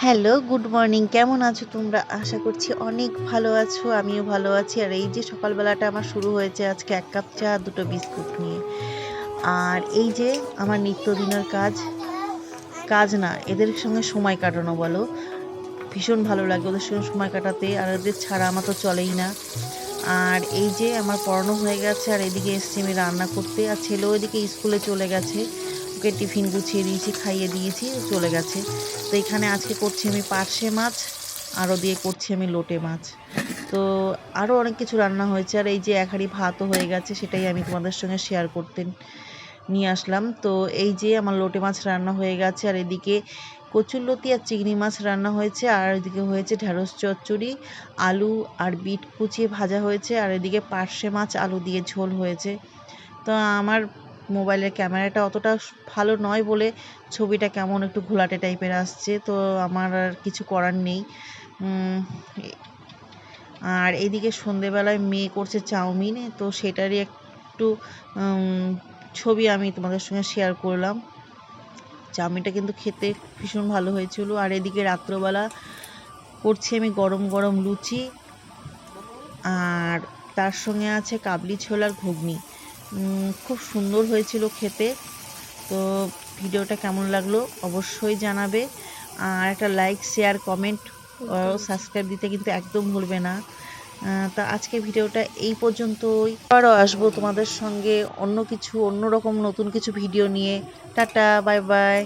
Hello, good morning. কেমন আছো তোমরা? আশা করছি অনেক ভালো আছো। আমিও ভালো আছি। আর এই যে সকালবেলাটা আমার শুরু হয়েছে আজকে ১ কাপ চা, ২ টো বিস্কুট নিয়ে। আর এই যে আমার নিত্যদিনের কাজ, কাজ না এদের সঙ্গে সময় কাটানো বলো। ভীষণ ভালো লাগে ওদের সঙ্গে সময় কাটাতে। আর ওদের ছাড়া আমার তো চলেই না। আর এই যে আমার পড়ানো হয়ে গেছে আর এদিকে এসছি আমি রান্না করতে। আর ছেলেও এদিকে স্কুলে চলে গেছে। ওকে টিফিন গুছিয়ে দিয়েছি, খাইয়ে দিয়েছি, ও চলে গেছে। তো এখানে আজকে করছি আমি পার্শে মাছ আর ওদিকে করছি আমি লোটে মাছ। তো আরও অনেক কিছু রান্না হয়েছে। আর এই যে এক হাঁড়ি ভাতও হয়ে গেছে, সেটাই আমি তোমাদের সঙ্গে শেয়ার করতে নিয়ে আসলাম। তো এই যে আমার লোটে মাছ রান্না হয়ে গেছে আর এদিকে কচুরলতি আর চিংড়ি মাছ রান্না হয়েছে আর এদিকে হয়েছে ঢ্যাঁড়স চচ্চড়ি, আলু আর বিট কুচিয়ে ভাজা হয়েছে আর এদিকে পার্শে মাছ আলু দিয়ে ঝোল হয়েছে। তো আমার মোবাইলের ক্যামেরাটা অতটা ভালো নয় বলে ছবিটা কেমন একটু ঘোলাটে টাইপের আসছে, তো আমার আর কিছু করার নেই। আর এদিকে সন্ধেবেলায় মেয়ে করছে চাউমিন, তো সেটারই একটু ছবি আমি তোমাদের সঙ্গে শেয়ার করলাম। চাউমিনটা কিন্তু খেতে ভীষণ ভালো হয়েছিল। আর এদিকে রাত্রবেলা করছি আমি গরম গরম লুচি আর তার সঙ্গে আছে কাবলি ছোলার ঘুগনি। খুব সুন্দর হয়েছিল খেতে। তো ভিডিওটা কেমন লাগলো অবশ্যই জানাবে। আর একটা লাইক, শেয়ার, কমেন্ট ও সাবস্ক্রাইব দিতে কিন্তু একদম ভুলবে না। তা আজকে ভিডিওটা এই পর্যন্তই। আবারও আসবো তোমাদের সঙ্গে অন্য কিছু, অন্যরকম নতুন কিছু ভিডিও নিয়ে। Tata, bye bye.